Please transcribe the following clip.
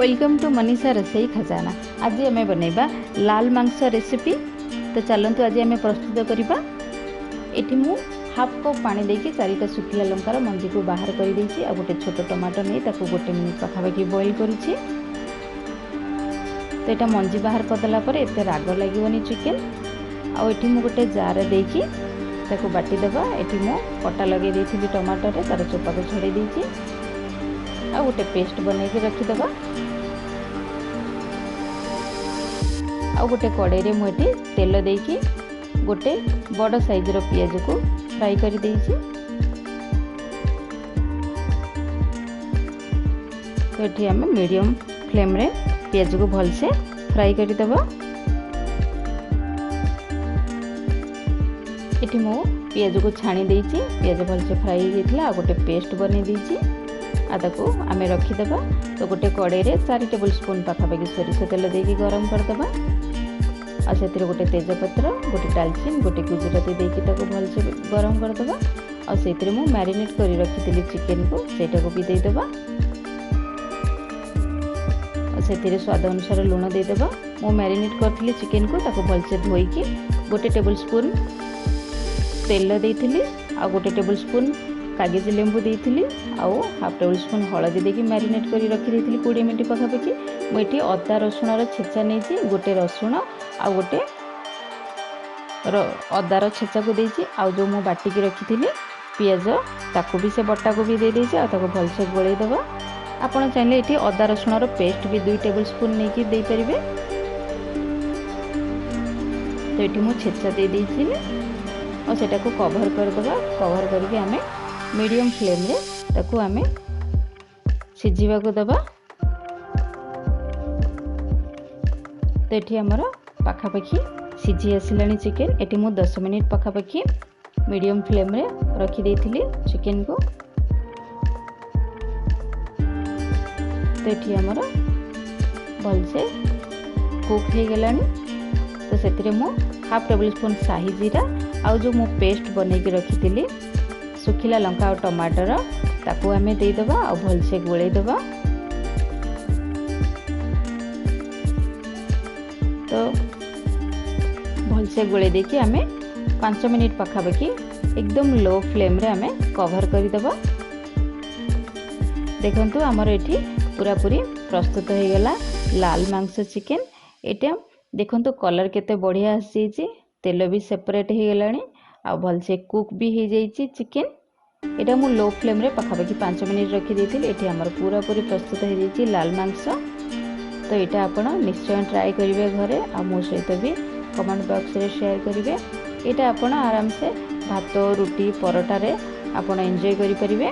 Welcome to Manisha रसोई खजाना। आज आम बनैबा लाल मांस रेसिपी। तो चलतु आज आम प्रस्तुत करवा। ये मु हाफ कप पानी देकी 4टा सुखिला लंकार मंजी को बाहर कर देछि। आ गोटे छोट टमाटो नहीं ताको गोटे मिनिट पाखापाखि बॉईल करुछि। तो यहाँ मंजी बाहर करदेला पर एते राग लगे चिकेन। आठी मु गोटे जार देकी ताको बाटी देबा। एठी मु कटा लगे देथिली टमाटो रे तार चोपा को छड़े देछि। आ गोटे पेस्ट बनै के रखिदेबा। आ गोटे कड़ाई रे मुझे तेल देकी गोटे बड़ साइज रो पियाज को फ्राई कर देछि। तो ये आम मीडियम फ्लेम रे पियाज को भलसे फ्राई कर देबा। ये मु पियाज को छाणी देछि। पियाज भलसे फ्राई होइथिला। आ गोटे पेस्ट बनै देछि। आदको आम रखिदेबा। तो गोटे कड़ाई रे 4 टेबल स्पून पाखापाखि सोरिष तेल देकी गरम करदेबा। आ से गोटे तेजपत्र, गोटे डालचीन, गोटे गुजराती देकी ताको भलसे गरम करदेबा। आ से मु मैरिनेट करी रखिथिली चिकेन को सेटा को भी देदेबा। आ से स्वाद अनुसार लूण देदेबा। मु मैरिनेट करथिली चिकेन को ताको भलसे धोईकी गोटे टेबल स्पून तेल देइथिली। आ गोटे टेबल स्पून कागज लेंबू देइथिली। आउ हाफ टेबल स्पून हलदी देकी मैरिनेट करी रखी देइथिली 20 मिनिट पाखापाखि। मुझे अदा रसुण छेचा नहीं, गोटे रसुण आ गोटे अदार छेचा को देछि। आउ जो मु बाटिकी रखिथिली पियाज ताको भी से बट्टा को भी दे देछि। आ ताको भलसे गोळेई देबा। आपण चाहिले एठी अदा रसुण पेस्ट भी 2 टेबल स्पून नेकी देई परिबे। तो एठी मु छेचा दे देछि और सेटा को कवर कर देबा। कवर करके आमे मीडियम फ्लेम रे ताको आमे सिझिबा को देबा। तो ये आमर पाखापाखि सिझी आसिलानी चिकेन। एटी मु 10 मिनिट पाखापाखि मीडियम फ्लेम रे रखी देइथिली चिकेन को। तो ये आमर भलसे कुक हो गलानी। तो से मु हाफ टेबल स्पून शाही जीरा आउ जो मु पेस्ट बनै के रखिथिली सुखिला लंका और टमाटर ताको आमे दे देबा। आ भलसे गोळेई देबा। तो भलसे गोळे देकी आमे 5 मिनिट पाखापाखि एकदम लो फ्लेम रे आमे कवर कर देबा। देखंतु हमर एठी पूरा पूरी प्रस्तुत हो गला लाल मांस चिकेन। एटा देखंतु कलर केते बढ़िया आसी छी। तेल भी सेपरेट हो गलानी। आ भलसे कुक भी हो जाइछि चिकेन। एटा मु लो फ्लेम रे पाखापाखि 5 मिनिट रखी देथिली। एठी हमर पूरा पूरी प्रस्तुत हो जाइछि लाल मांस। तो यहाँ आपण निश्चय ट्राए करेंगे घरे। आ मो सहित भी कमेंट बॉक्स रे शेयर करेंगे। यहाँ आपण आराम से भात, रुटी, परोटा रे आपण एंजॉय करि परिबे।